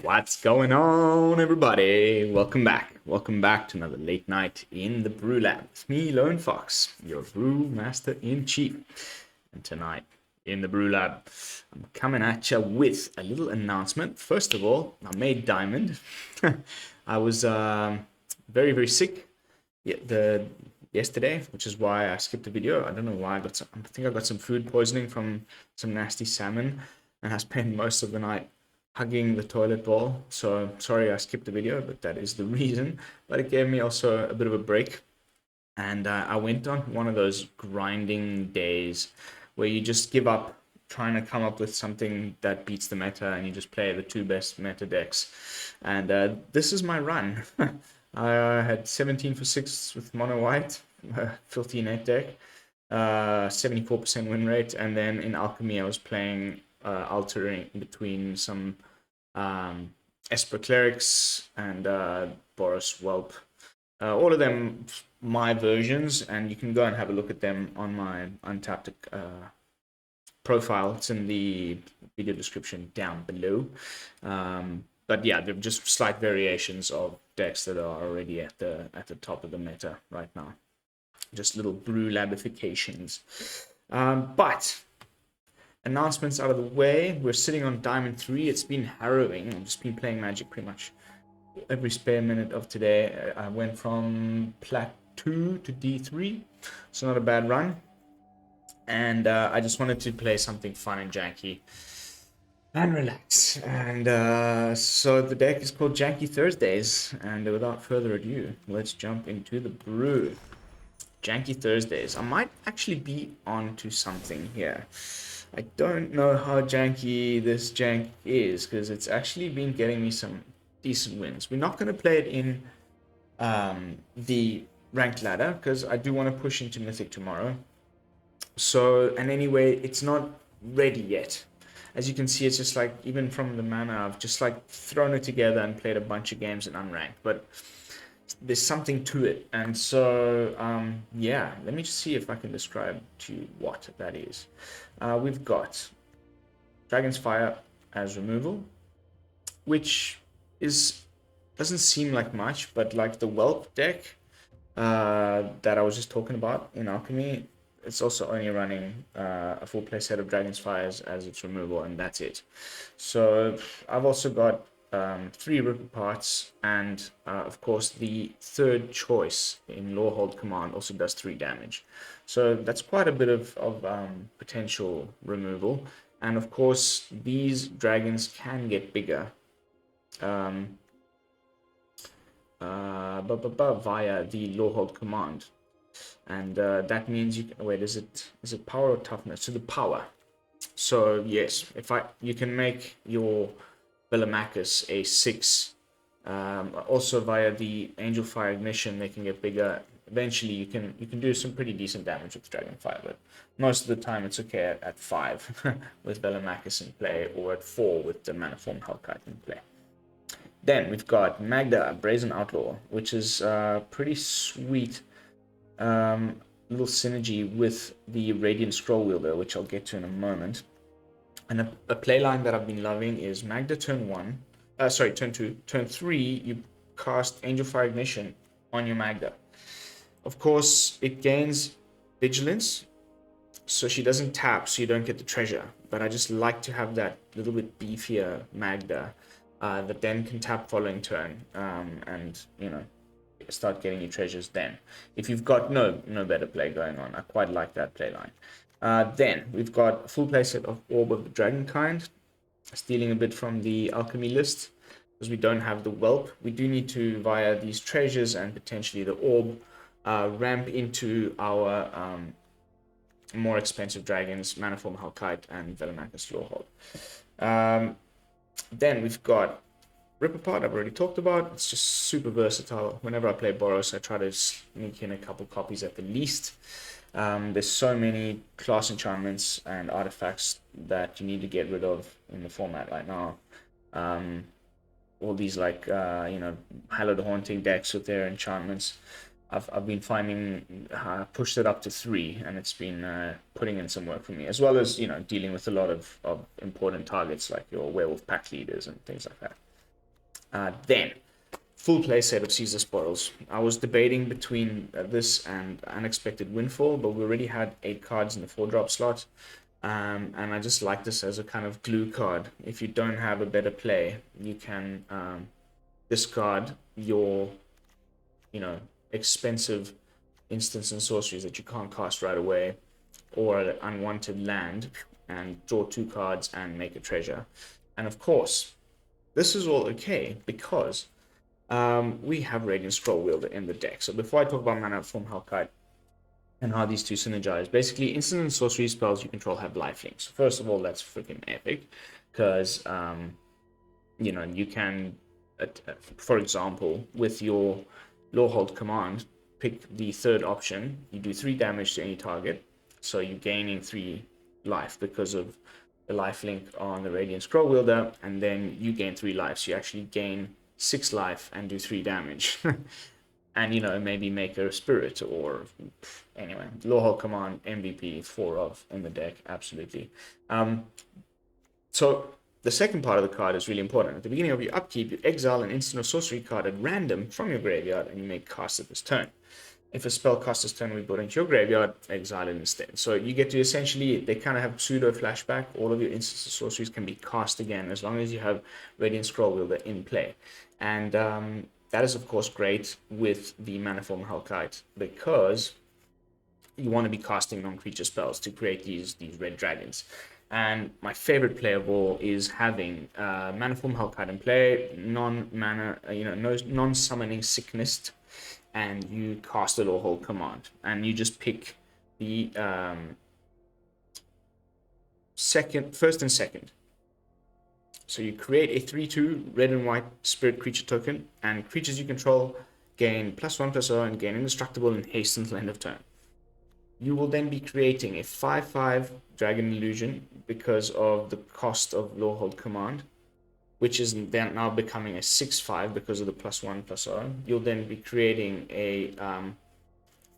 What's going on, everybody? Welcome back. Welcome back to another late night in the BrewLab. It's me, Lone Fox, your brew master in chief. And tonight in the BrewLab, I'm coming at you with a little announcement. First of all, I made Diamond. I was very, very sick yesterday, which is why I skipped the video. I don't know why. I think I got some food poisoning from some nasty salmon, and I spent most of the night hugging the toilet bowl. So sorry I skipped the video, but that is the reason. But it gave me also a bit of a break, and I went on one of those grinding days where you just give up trying to come up with something that beats the meta, and you just play the two best meta decks. And this is my run. I had 17 for 6 with mono white, filthy net deck, 74% win rate, and then in alchemy I was playing altering between some Esper Clerics and Boros Whelp. All of them my versions, and you can go and have a look at them on my Untapped profile. It's in the video description down below. But yeah, they're just slight variations of decks that are already at the top of the meta right now. Just little brew labifications. But announcements out of the way. We're sitting on Diamond 3. It's been harrowing. I've just been playing Magic pretty much every spare minute of today. I went from Plat 2 to D3. So not a bad run. And I just wanted to play something fun and janky and relax. And so the deck is called Janky Thursdays. And without further ado, let's jump into the brew. Janky Thursdays. I might actually be onto something here. I don't know how janky this jank is, because it's actually been getting me some decent wins. We're not going to play it in the ranked ladder, because I do want to push into Mythic tomorrow. So, and anyway, it's not ready yet. As you can see, it's just like, even from the mana, I've just like thrown it together and played a bunch of games in unranked. But there's something to it. And so, yeah, let me just see if I can describe to you what that is. We've got Dragon's Fire as removal, which doesn't seem like much, but like the Whelp deck that I was just talking about in Alchemy, it's also only running a full play set of Dragon's Fires as its removal, and that's it. So I've also got 3 Ripper Parts, and of course the third choice in Lorehold command also does 3 damage. So that's quite a bit of potential removal. And of course these dragons can get bigger via the Lorehold command. And that means you can, wait, is it power or toughness? So the power. So yes, you can make your Velomachus a 6. Also via the Angelfire Ignition, they can get bigger. Eventually, you can do some pretty decent damage with Dragonfire, but most of the time it's okay at 5 with Velomachus in play, or at 4 with the Manaform Hellkite in play. Then we've got Magda, Brazen Outlaw, which is pretty sweet little synergy with the Radiant Scrollwielder, which I'll get to in a moment. And a playline that I've been loving is Magda turn 2. Turn 3, you cast Angelfire Ignition on your Magda. Of course, it gains Vigilance, so she doesn't tap, so you don't get the treasure. But I just like to have that little bit beefier Magda that then can tap following turn, and you know, start getting your treasures then. If you've got no better play going on, I quite like that playline. Then we've got a full playset of Orb of Dragonkind, stealing a bit from the alchemy list, because we don't have the Whelp. We do need to, via these treasures and potentially the Orb, ramp into our more expensive dragons, Manaform Hellkite and Velomachus Lorehold. Then we've got Ripper Part, I've already talked about. It's just super versatile. Whenever I play Boros, I try to sneak in a couple copies at the least. There's so many class enchantments and artifacts that you need to get rid of in the format right now. All these like Hallowed Haunting decks with their enchantments. I've been finding pushed it up to 3, and it's been putting in some work for me, as well as dealing with a lot of important targets like your Werewolf pack leaders and things like that. Then, full play set of Caesar Spoils. I was debating between this and Unexpected Windfall, but we already had 8 cards in the 4-drop slot. And I just like this as a kind of glue card. If you don't have a better play, you can discard your, expensive instants and sorceries that you can't cast right away, or an unwanted land, and draw 2 cards and make a treasure. And of course, this is all okay because we have Radiant Scrollwielder in the deck. So before I talk about Manaform Hellkite and how these two synergize, basically instant and sorcery spells you control have lifelink. So first of all, that's freaking epic because you can, for example, with your Lorehold command, pick the 3rd option. You do 3 damage to any target, so you're gaining 3 life because of the lifelink on the Radiant Scrollwielder, and then you gain 3 life, so you actually gain 6 life and do 3 damage. And maybe make a spirit, or anyway, Lorehold command MVP 4 of in the deck, absolutely. So the second part of the card is really important. At the beginning of your upkeep, you exile an instant or sorcery card at random from your graveyard, and you may cast it this turn. If a spell costs this turn will be brought into your graveyard, exile it instead. So you get to essentially, they kind of have pseudo flashback. All of your instants and sorceries can be cast again as long as you have Radiant Scrollwielder in play. And that is, of course, great with the Manaform Hellkite because you want to be casting non-creature spells to create these red dragons. And my favorite play of all is having Manaform Hellkite in play, non-mana, non-summoning Sickness, and you cast a Lorehold command, and you just pick the first and second. So you create a 3/2 red and white spirit creature token, and creatures you control gain +1/+0 and gain indestructible and haste until end of turn. You will then be creating a 5/5 dragon illusion because of the cost of Lorehold command, which is then now becoming a 6/5 because of the +1/+0. You'll then be creating a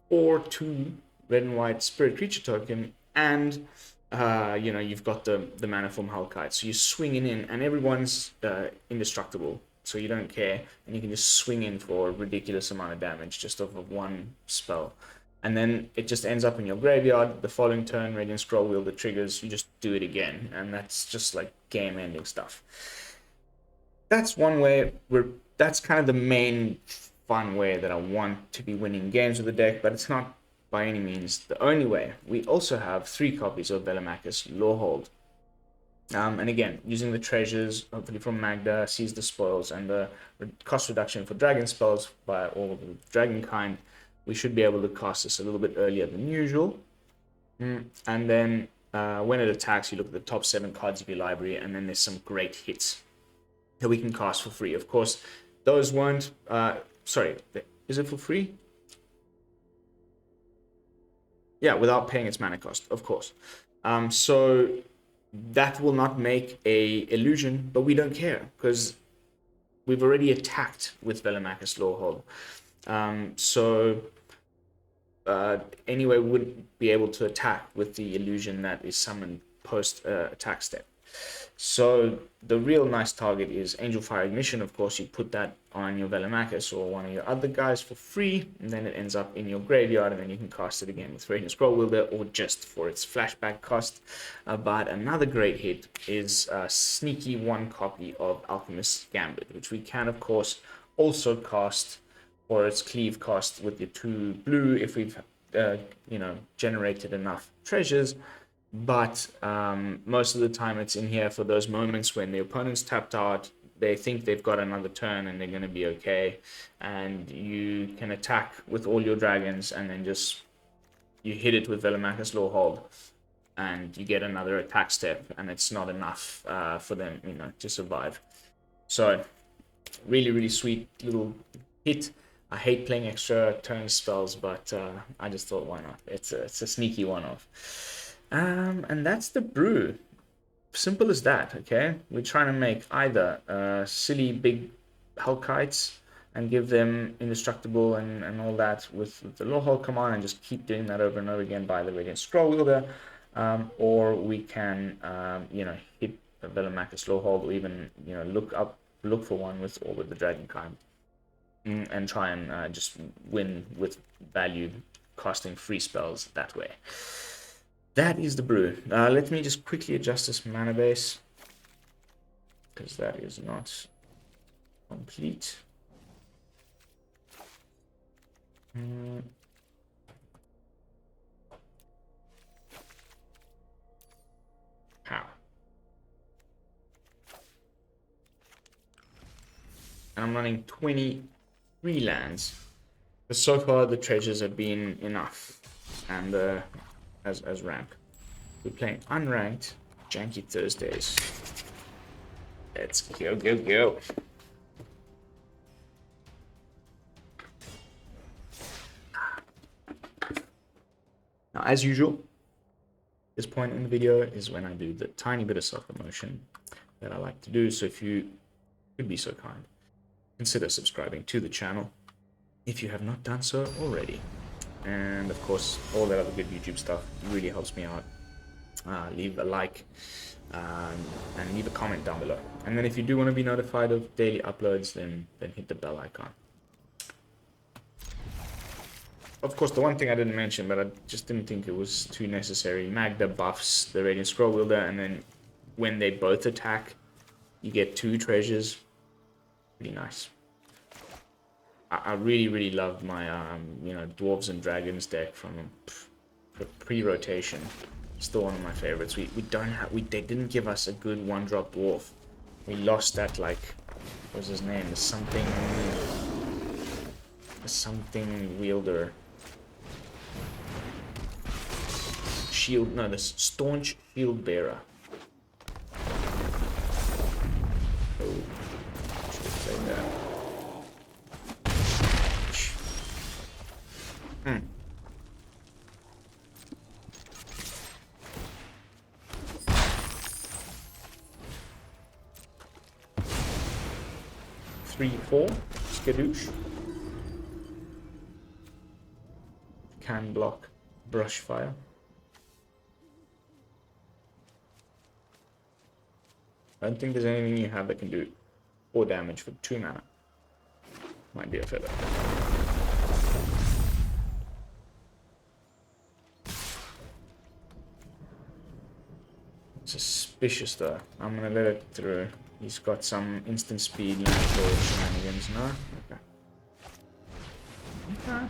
4/2 red and white spirit creature token, and you've got the Manaform Hellkite. So you're swinging in, and everyone's indestructible, so you don't care, and you can just swing in for a ridiculous amount of damage just off of one spell. And then it just ends up in your graveyard. The following turn, Radiant Scrollwielder triggers, you just do it again, and that's just like game-ending stuff. That's one way. That's kind of the main fun way that I want to be winning games with the deck, but it's not by any means the only way. We also have 3 copies of Velomachus Lorehold. And again, using the treasures, hopefully from Magda, seize the spoils, and the cost reduction for dragon spells by Orb of Dragonkind, we should be able to cast this a little bit earlier than usual. And then when it attacks, you look at the top 7 cards of your library, and then there's some great hits that we can cast for free. Of course, those won't... sorry, is it for free? Yeah, without paying its mana cost, of course. So that will not make a illusion, but we don't care because we've already attacked with Velomachus Lorehold. Anyway, we wouldn't be able to attack with the illusion that is summoned post attack step. So the real nice target is Angelfire Ignition. Of course, you put that on your Velomachus or one of your other guys for free, and then it ends up in your graveyard, and then you can cast it again with Radiant Scrollwielder or just for its flashback cost. But another great hit is a sneaky 1 copy of Alchemist's Gambit, which we can, of course, also cast for its cleave cost with the 2 blue if we've generated enough treasures. But most of the time it's in here for those moments when the opponent's tapped out, they think they've got another turn and they're going to be okay, and you can attack with all your dragons, and then just you hit it with Velomachus Lorehold and you get another attack step, and it's not enough for them to survive. So really, really sweet little hit. I hate playing extra turn spells, but I just thought, why not? It's a sneaky one-off. And that's the brew. Simple as that, okay? We're trying to make either silly big Hellkites and give them indestructible and all that with the Lorehold command, and just keep doing that over and over again by the Radiant Scrollwielder. Or we can, hit the Velomachus Lorehold, or even, look up look for one with Orb of the Dragonkind, and try and just win with value, casting free spells that way. That is the brew. Let me just quickly adjust this mana base, because that is not complete. How? And I'm running 23 lands. But so far the treasures have been enough. And as rank. We're playing unranked Janky Thursdays. Let's go. Now, as usual, this point in the video is when I do the tiny bit of self-promotion that I like to do. So if you could be so kind, consider subscribing to the channel if you have not done so already. And of course, all that other good YouTube stuff really helps me out. Leave a like and leave a comment down below. And then if you do want to be notified of daily uploads, then hit the bell icon. Of course, the one thing I didn't mention, but I just didn't think it was too necessary. Magda buffs the Radiant Scrollwielder, and then when they both attack, you get 2 treasures. Pretty nice. I really love my Dwarves and Dragons deck from pre-rotation. Still one of my favorites. They didn't give us a good 1-drop dwarf. We lost that, like, what was his name? The something wielder. The staunch shield bearer. Oh, should have played that. 3/4 skadoosh. Can block brush fire. I don't think there's anything you have that can do 4 damage for 2 mana. Might be a feather. Suspicious though. I'm gonna let it through. He's got some instant speed landfall shenanigans, no? Okay.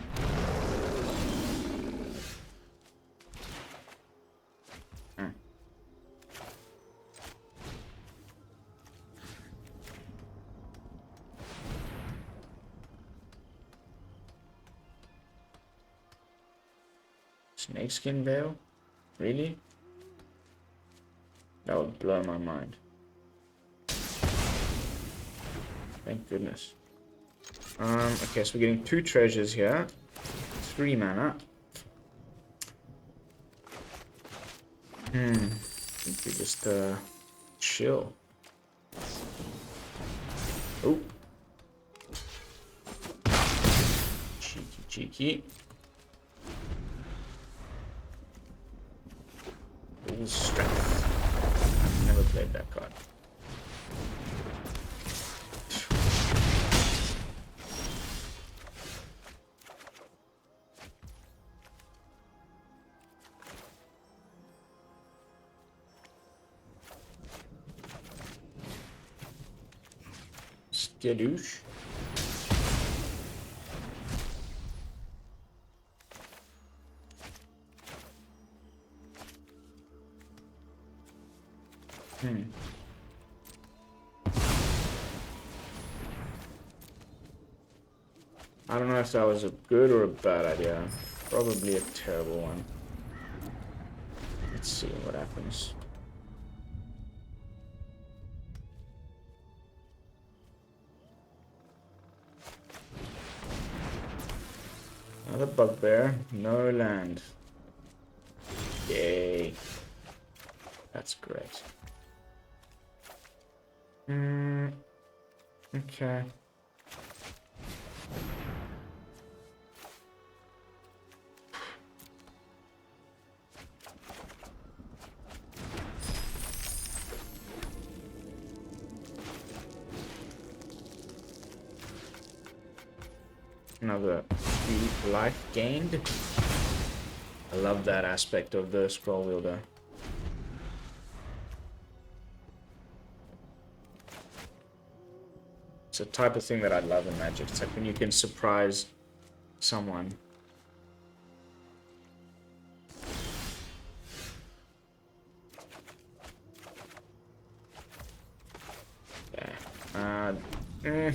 Snakeskin Veil? Really? That would blow my mind. Thank goodness. Okay, so we're getting 2 treasures here. 3 mana. I think we just chill. Oh. Cheeky. Full strength. Never played that card. Skadoosh. I don't know if that was a good or a bad idea. Probably a terrible one. Let's see what happens. Another bugbear, no land. Yay. That's great. Okay. Another 3 life gained. I love that aspect of the scroll wielder. It's a type of thing that I love in Magic. It's like when you can surprise someone. Yeah.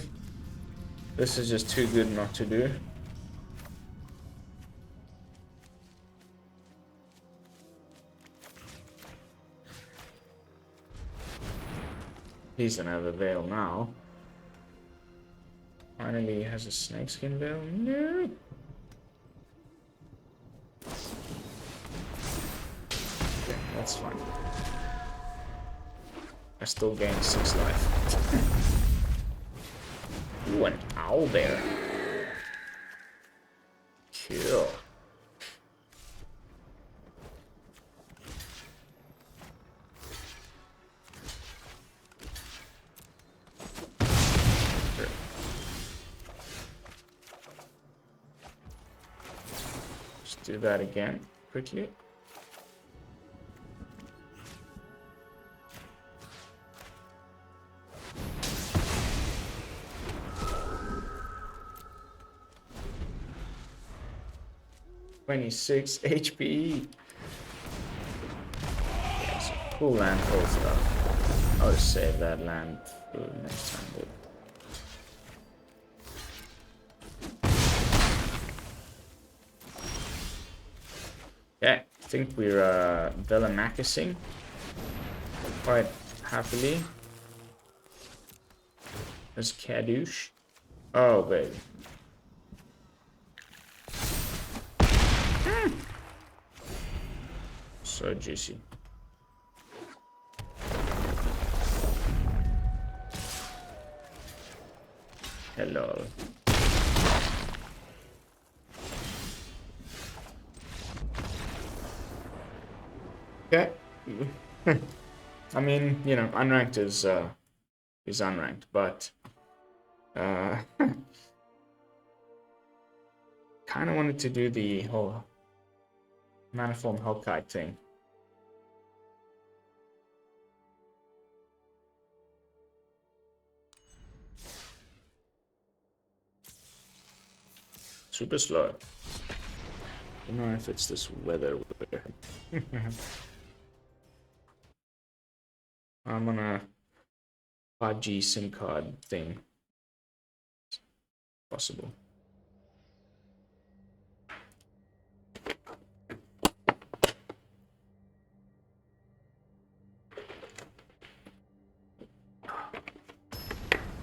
This is just too good not to do. Please don't have a veil now. Finally has a snakeskin veil. No. Okay, that's fine. I still gain 6 life. Ooh, an owl bear. Cool. Let's do that again quickly. (26 HP). Yeah, so cool land full stuff. I'll just save that land for the next time. Yeah, I think we're Velomachusing quite happily. There's Kadoosh. Oh, baby. So juicy. Hello. Okay. I mean, you know, unranked is unranked, but kind of wanted to do the whole Manaform Hellkite thing. Super slow. I don't know if it's this weather. I'm on a 5G SIM card thing. It's possible.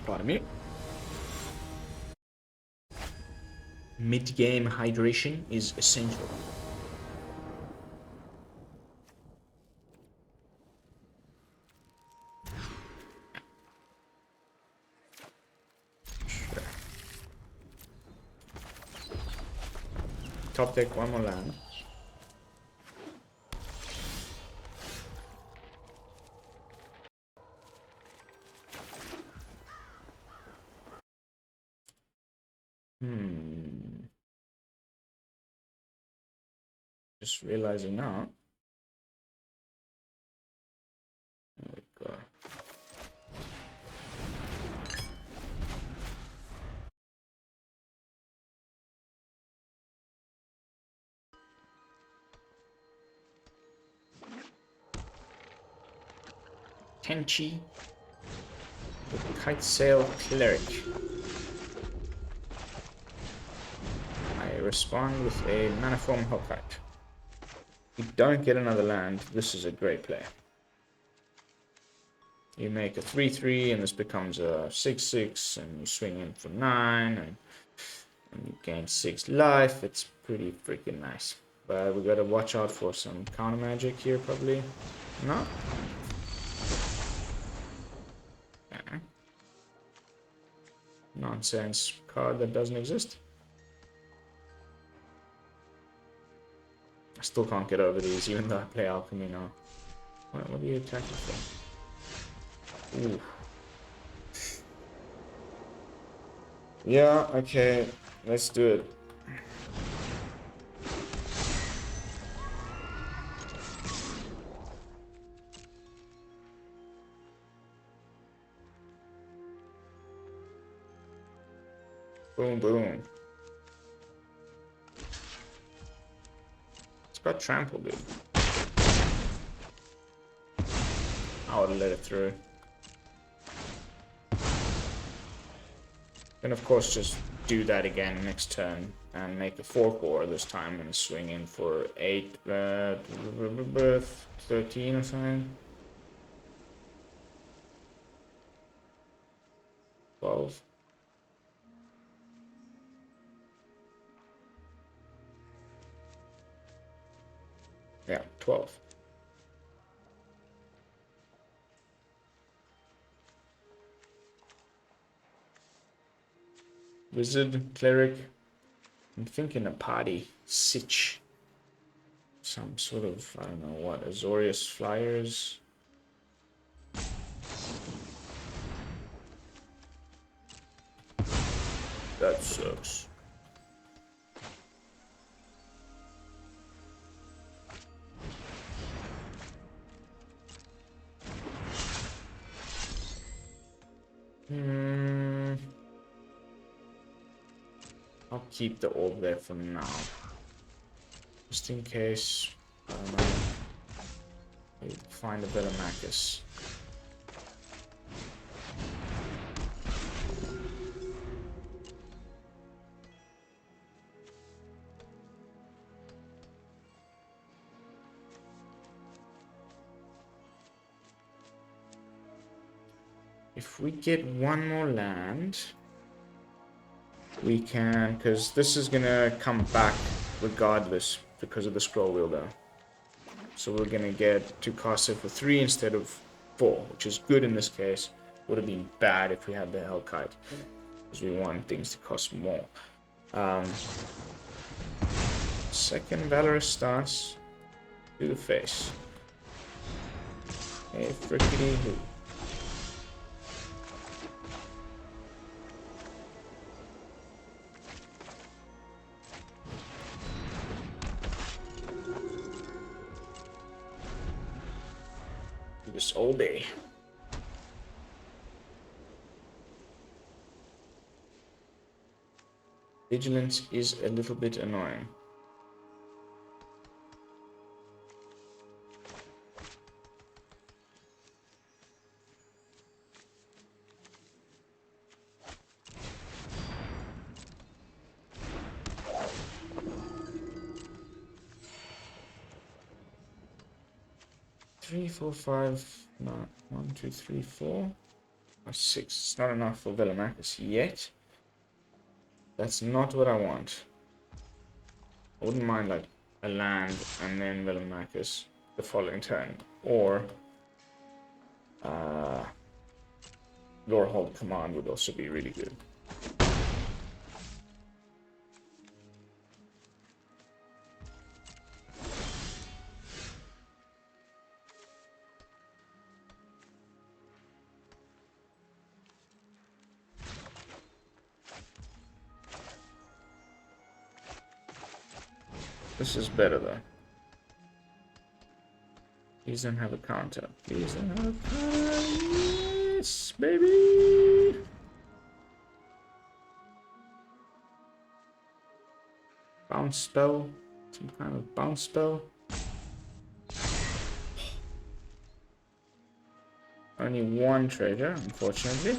Pardon me. Mid-game hydration is essential. Sure. Top deck, one more land. Just realizing now. There we go. Tenchi, the Kite Sail Cleric. I respond with a Manaform Hellkite. If you don't get another land, this is a great play. You make a 3/3 and this becomes a 6/6 and you swing in for 9 and you gain 6 life. It's pretty freaking nice. But we gotta watch out for some counter magic here probably. No? Nonsense card that doesn't exist. I still can't get over these even though I play alchemy now. What are you attacking for? Ooh. Yeah, okay. Let's do it. Boom, boom. It's got trample, dude. I would let it through. Then of course just do that again next turn and make a 4-core this time and swing in for 8, 13 or something. 12. Yeah, 12. Wizard, cleric. I'm thinking a party. Sitch. Some sort of, I don't know what, Azorius flyers. That sucks. I'll keep the orb there for now. Just in case, I don't know, we find a Velomachus. If we get one more land, we can, because this is gonna come back regardless because of the Scrollwielder. So we're gonna get to cast it for 3 instead of 4, which is good in this case. Would have been bad if we had the Hellkite, because we want things to cost more. Second Valorous stance to the face. Hey, frickety who. This all day. Vigilance is a little bit annoying. Three, 4, 5, no, 1, 2, 3, 4, or 6. It's not enough for Velomachus yet. That's not what I want. I wouldn't mind like a land and then Velomachus the following turn, or Lorehold command would also be really good. This is better though. Please don't have a counter. Please don't have a counter. Yes, baby. Bounce spell. Some kind of bounce spell. Only one treasure, unfortunately.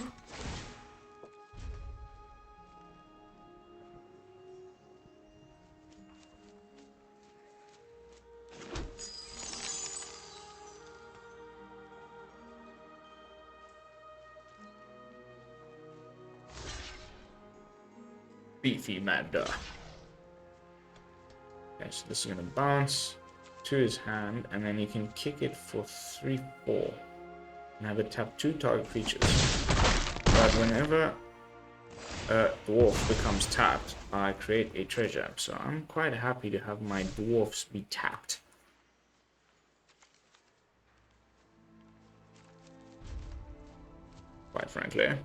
Beefy Magda. Okay, so this is gonna bounce to his hand, and then you can kick it for 3, 4, and have it tap 2 target creatures. But whenever a dwarf becomes tapped, I create a treasure. So I'm quite happy to have my dwarfs be tapped. Quite frankly.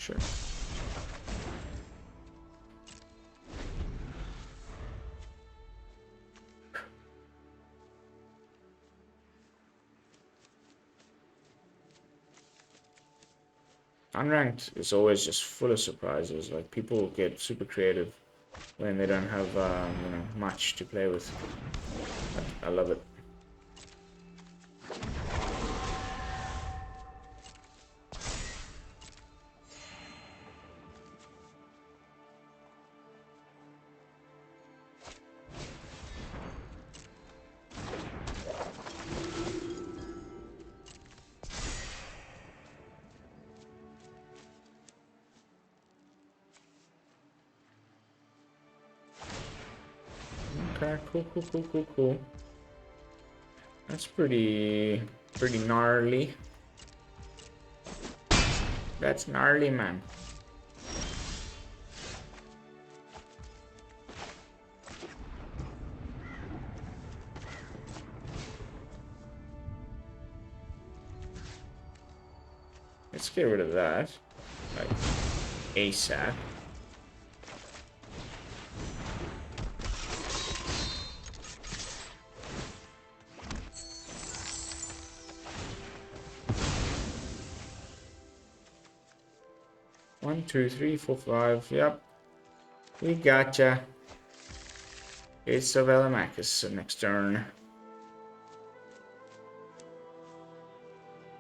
Sure. Unranked is always just full of surprises. Like, people get super creative when they don't have you know, much to play with. I love it. Okay, cool. That's pretty gnarly. That's gnarly, man. Let's get rid of that, like, ASAP. One, two, three, four, five. Yep, we gotcha. It's a Velomachus next turn.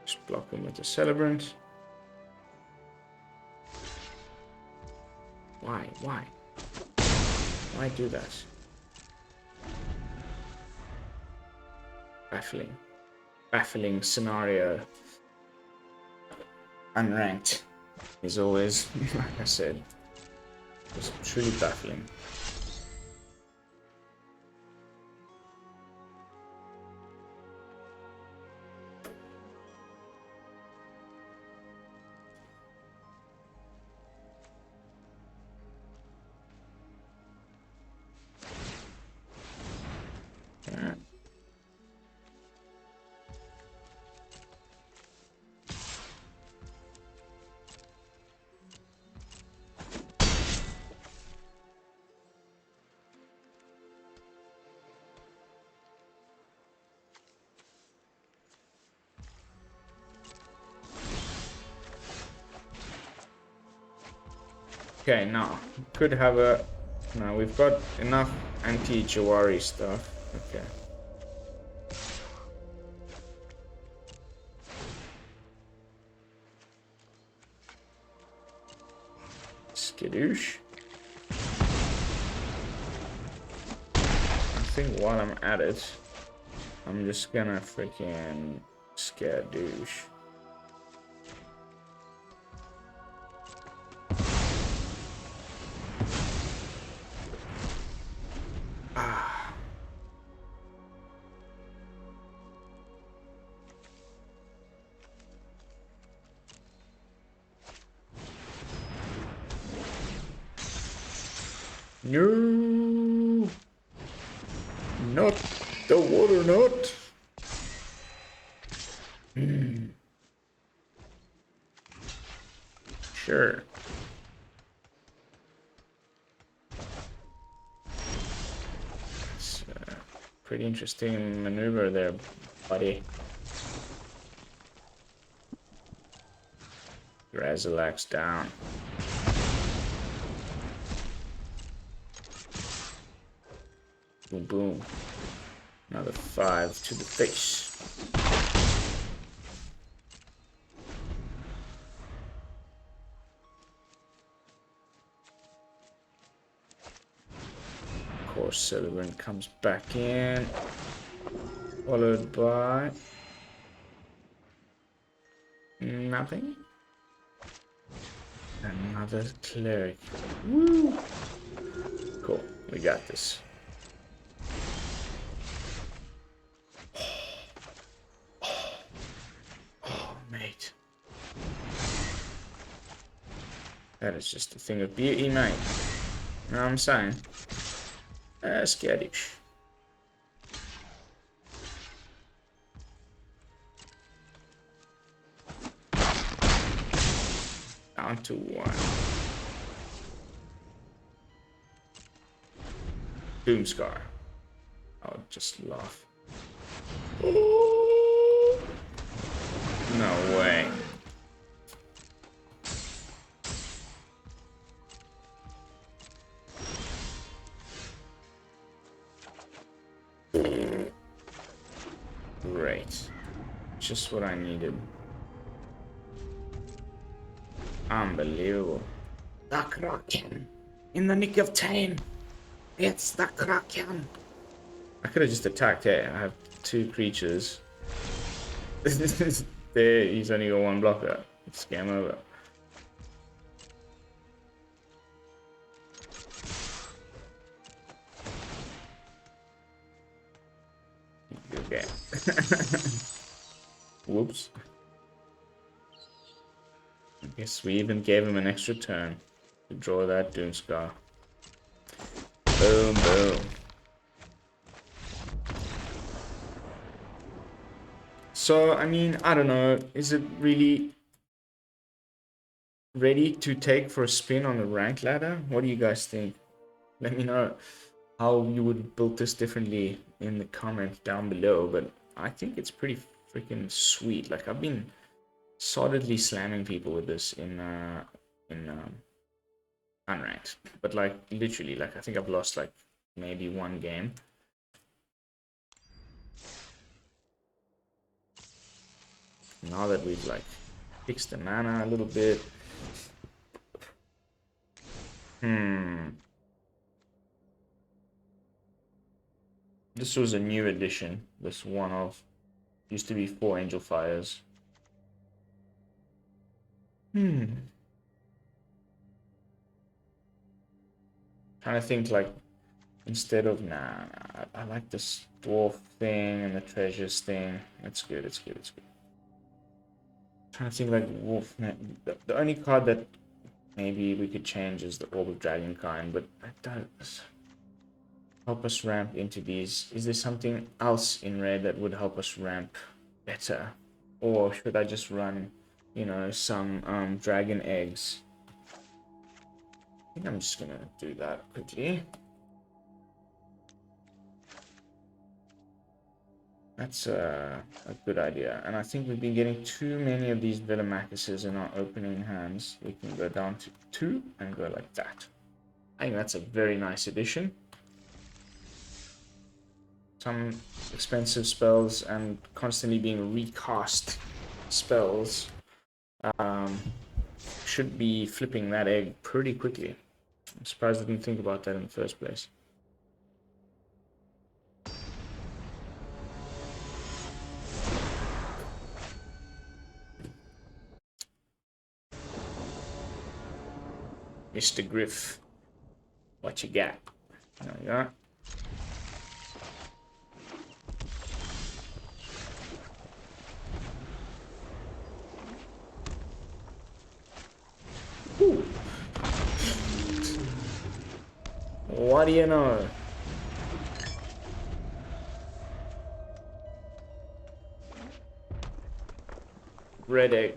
Just block him with the Celebrant. Why? Why do that? Baffling scenario. Unranked is always, like I said, just truly baffling. Okay, now could have a. No, we've got enough anti-Jawari stuff. Okay. Skadoosh. I think while I'm at it, I'm just gonna freaking skadoosh. No, not the water nut. Sure. It's a pretty interesting maneuver there, buddy. Grazilax down. Boom, boom. Another 5 to the face. Of course, Celebrant comes back in, followed by nothing. Another cleric. Woo! Cool, we got this. Mate. That is just a thing of beauty, mate. You know what I'm saying? Skadoosh. Down to 1. Doomscar. I'll just laugh. Ooh. No way. Great. Just what I needed. Unbelievable. The Kraken. In the nick of time. It's the Kraken. I could have just attacked it. I have 2 creatures. There, he's only got 1 blocker. It's game over. Okay. Whoops. I guess we even gave him an extra turn to draw that Doomscar. Boom, boom. So, I mean, I don't know. Is it really ready to take for a spin on the rank ladder? What do you guys think? Let me know how you would build this differently in the comments down below. But I think it's pretty freaking sweet. Like, I've been solidly slamming people with this in unranked. But, like, literally, like, I think I've lost, like, maybe 1 game. Now that we've like fixed the mana a little bit. This was a new addition. This one of used to be 4 Angelfires. Trying to think like instead of I like this dwarf thing and the treasures thing. It's good, it's good, it's good. Trying to think like wolf. The only card that maybe we could change is the Orb of Dragonkind, but that does help us ramp into these. Is there something else in red that would help us ramp better, or should I just run, you know, some dragon eggs? I think I'm just gonna do that quickly. That's a good idea. And I think we've been getting too many of these Velomachuses in our opening hands. We can go down to 2 and go like that. I think that's a very nice addition. Some expensive spells and constantly being recast spells should be flipping that egg pretty quickly. I'm surprised I didn't think about that in the first place. Mr. Griff, what you got? There we go. Ooh. What do you know? Red egg.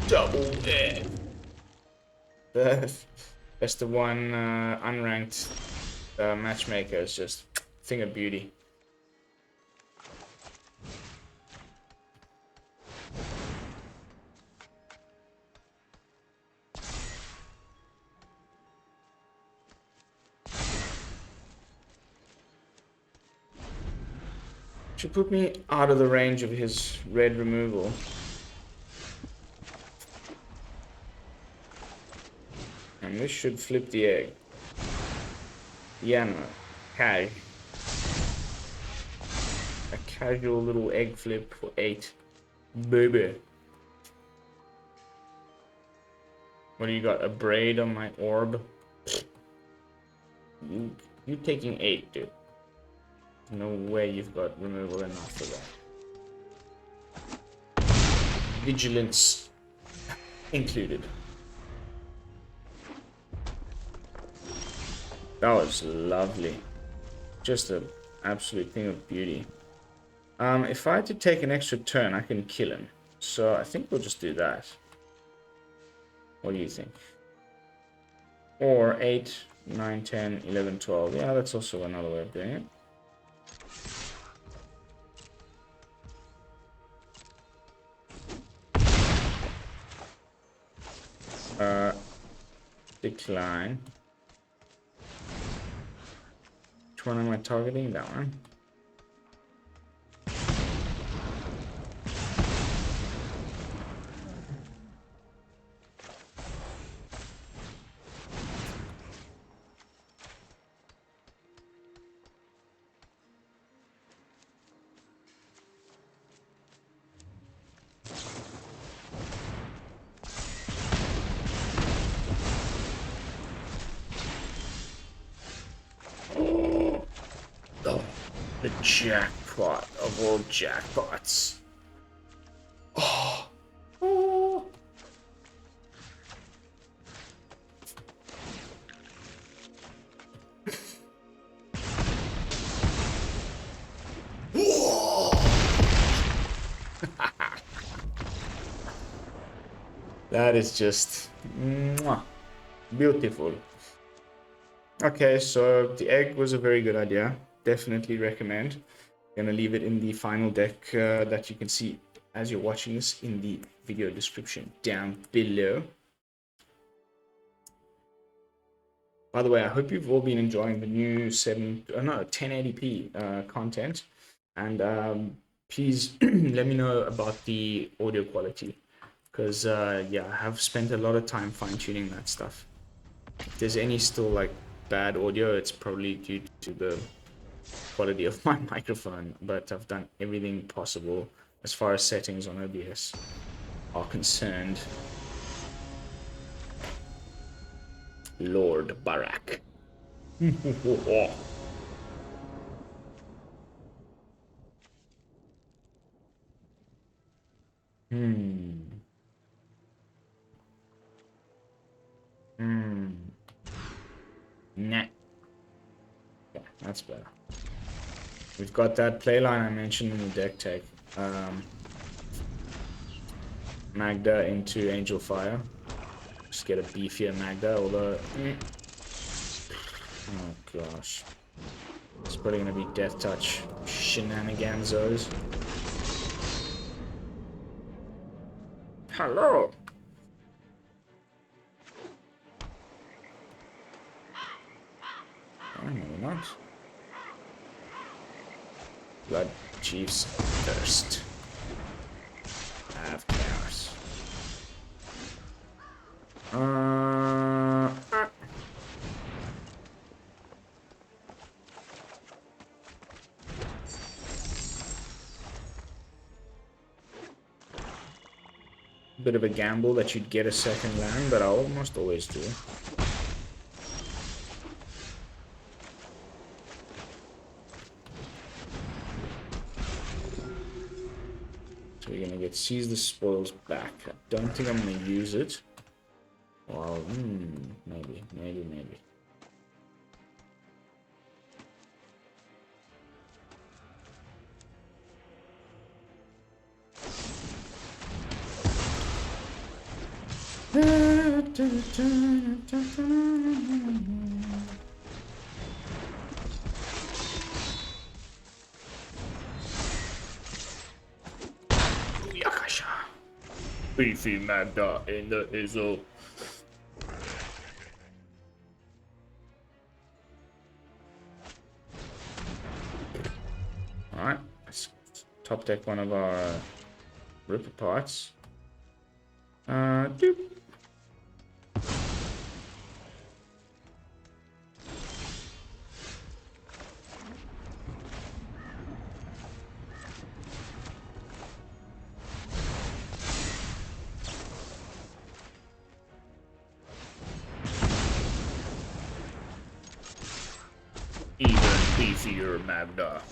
Double egg. That's the one unranked matchmaker is just a thing of beauty. Should put me out of the range of his red removal. And this should flip the egg. Yeah, no. Okay. A casual little egg flip for 8. Baby. What do you got? A braid on my orb? You taking 8, dude. No way you've got removal enough for that. vigilance included. That was lovely. Just an absolute thing of beauty. If I had to take an extra turn, I can kill him. So I think we'll just do that. What do you think? Or 8, 9, 10, 11, 12. Yeah, that's also another way of doing it. Decline. Which one am I targeting? That one. The jackpot of all jackpots. Oh. Oh. That is just beautiful. Okay, so the egg was a very good idea. Definitely recommend. Gonna leave it in the final deck that you can see as you're watching this in the video description down below. By the way, I hope you've all been enjoying the new 1080p content, and please let me know about the audio quality, because yeah, I have spent a lot of time fine-tuning that stuff. If there's any still like bad audio, it's probably due to the quality of my microphone, but I've done everything possible as far as settings on OBS are concerned. Lord Barak. Nah. Yeah, that's better. We've got that playline I mentioned in the deck tag. Magda into Angelfire. Just get a beefier Magda, although... Oh gosh. It's probably gonna be Death Touch shenaniganzos. Hello! Oh, no, not. Blood Chief's Thirst. Have chaos. Bit of a gamble that you'd get a second land, but I almost always do. So we're gonna get Seize the Spoils back. I don't think I'm gonna use it. Well, maybe. Yakasha. Beefy Magda in the Izzle. Alright, let's top deck one of our Ripper parts. Doop. Even beefier Magda.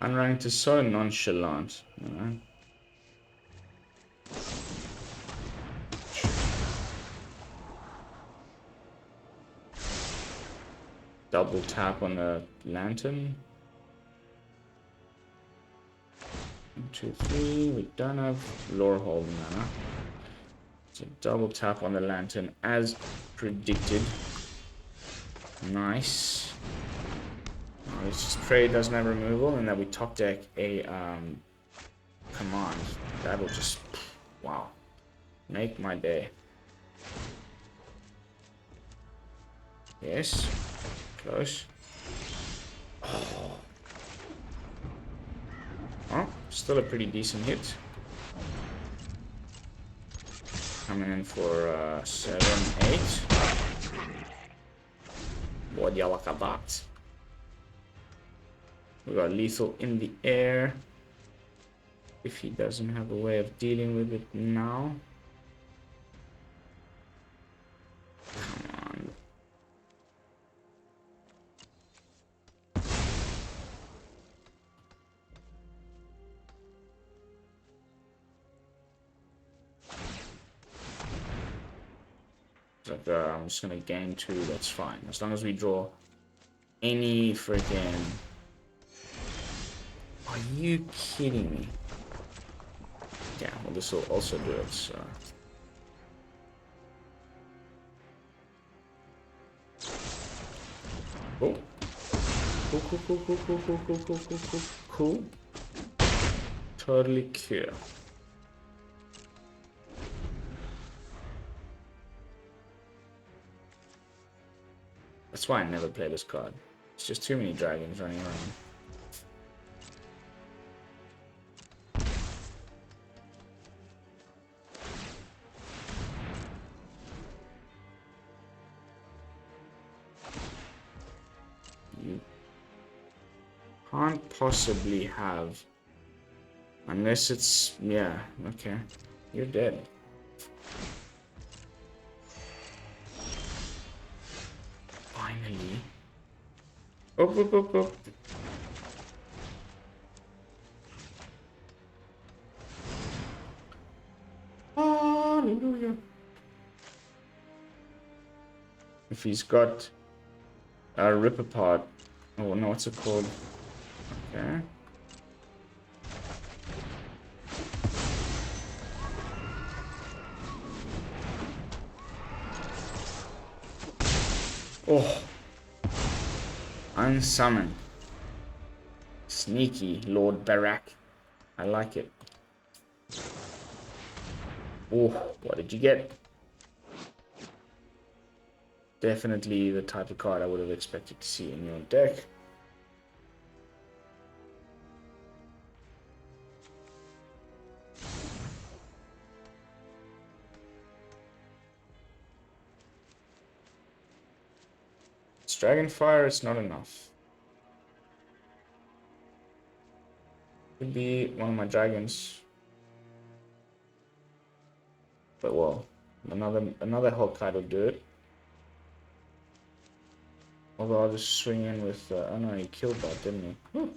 Unranked is so nonchalant, you know? Double tap on the lantern. 1, 2, 3. We don't have Lorehold mana. So double tap on the lantern as predicted. Nice. Oh, it's just pray it doesn't have removal, and that we top deck a command. That'll just, wow, make my day. Yes, close. Oh, still a pretty decent hit. Coming in for 7, 8. What do you like at that? We got lethal in the air. If he doesn't have a way of dealing with it now. Come on. Like, I'm just gonna gain 2, that's fine. As long as we draw any freaking... Are you kidding me? Yeah, well, this will also do it, so... Cool. Cool, cool, cool, cool, cool, cool, cool, cool, cool, cool, cool. Totally cool. That's why I never play this card. It's just too many dragons running around. You can't possibly have... Unless it's... Yeah, okay. You're dead. Finally. Up, up, up, up. Hallelujah. If he's got a rip apart. Oh no, what's it called? Okay. Oh. Unsummon. Sneaky Lord Barak. I like it. Oh, what did you get? Definitely the type of card I would have expected to see in your deck. It's Dragonfire, it's not enough. Could be one of my dragons. But well, another Hellkite will do it. Although I'll just swing in with, oh no, he killed that, didn't he? Whew.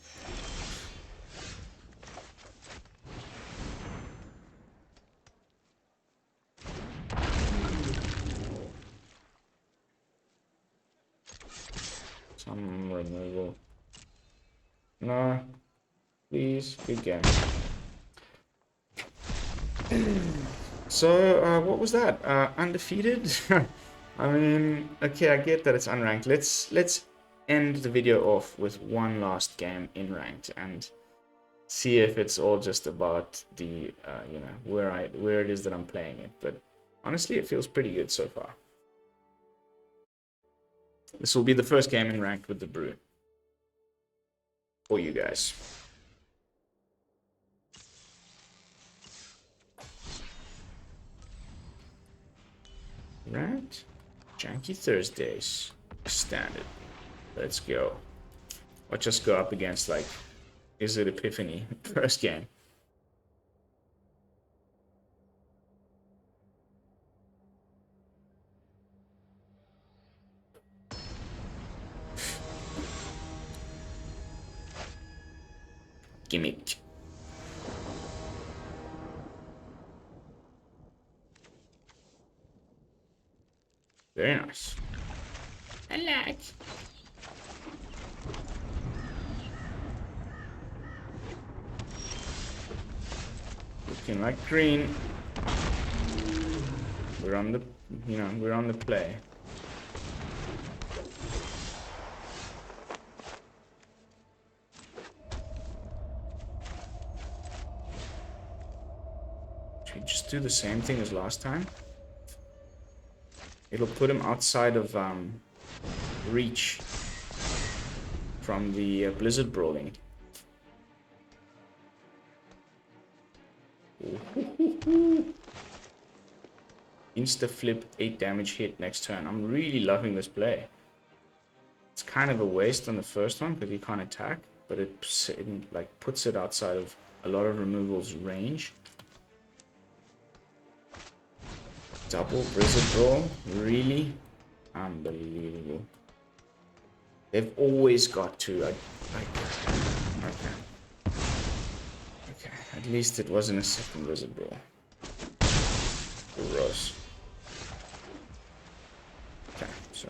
Some removal. No, please, good game. So, what was that? Undefeated? I mean, okay, I get that it's unranked. Let's end the video off with one last game in ranked and see if it's all just about the you know, where it is that I'm playing it. But honestly, it feels pretty good so far. This will be the first game in ranked with the brew for you guys. Right? Janky Thursdays. Standard. Let's go. Or just go up against, like, is it Epiphany? First game. gimmick. Very nice. I like. Looking like green. We're on the, we're on the play. Should we just do the same thing as last time? It'll put him outside of reach from the blizzard brawling. Insta flip 8 damage hit next turn. I'm really loving this play. It's kind of a waste on the first one because you can't attack, but it like puts it outside of a lot of removals range. Double blizzard brawl, really unbelievable. They've always got to. Okay. At least it wasn't a second blizzard brawl. Gross. Okay, so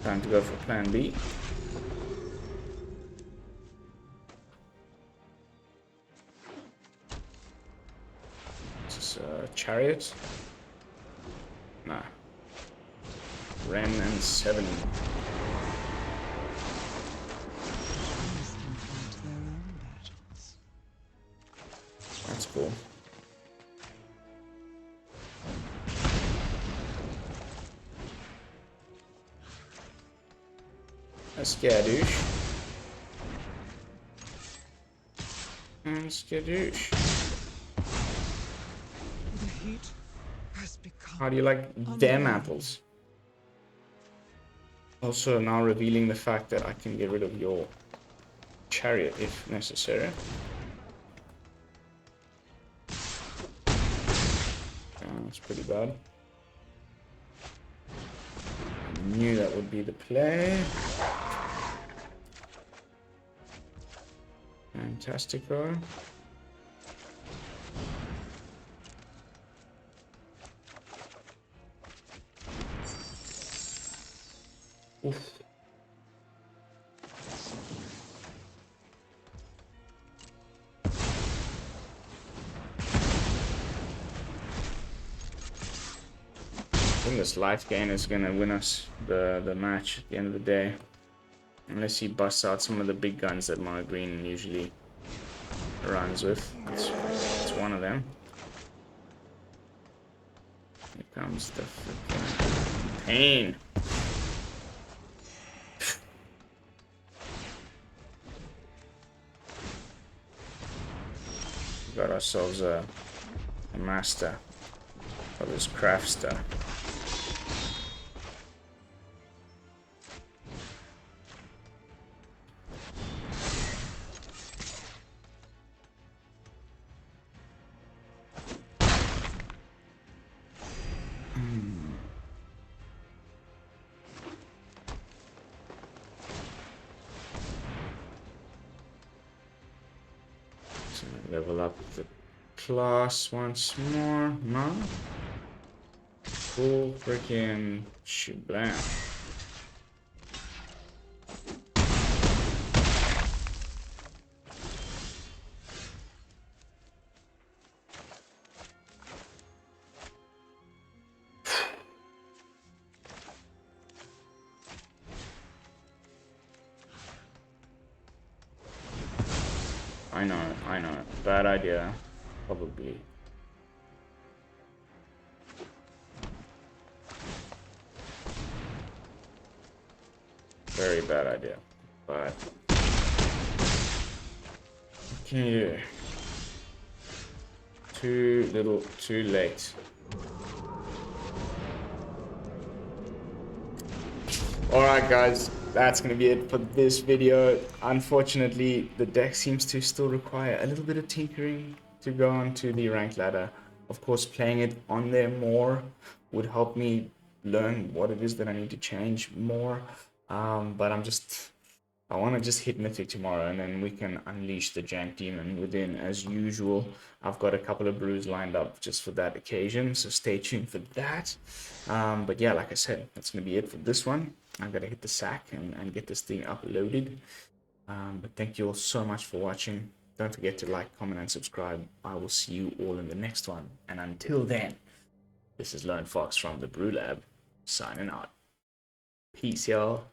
time to go for plan B. This is a chariot. Nah. Ren and 7. That's cool. A skadoosh. And skadoosh. The heat has become. How do you like them apples? Also now revealing the fact that I can get rid of your chariot if necessary. That's pretty bad. I knew that would be the play. Fantastico. Oof. I think this life gain is gonna win us the match at the end of the day. Unless he busts out some of the big guns that Mono Green usually runs with. It's one of them. Here comes the freaking pain. We got ourselves a master of this craftster. So level up the class once more. No? Full freaking shablam. I know it. Bad idea. Probably. Very bad idea. But okay. Too little, too late. Alright guys, that's going to be it for this video. Unfortunately, the deck seems to still require a little bit of tinkering to go on to the rank ladder. Of course, playing it on there more would help me learn what it is that I need to change more. But I'm just I want to just hit Mythic tomorrow, and then we can unleash the Jank Demon within as usual. I've got a couple of brews lined up just for that occasion, so stay tuned for that. But yeah, like I said, that's going to be it for this one. I'm going to hit the sack and get this thing uploaded. But thank you all so much for watching. Don't forget to like, comment, and subscribe. I will see you all in the next one. And until then, this is Lone Fox from the BrewLab, signing out. Peace, y'all.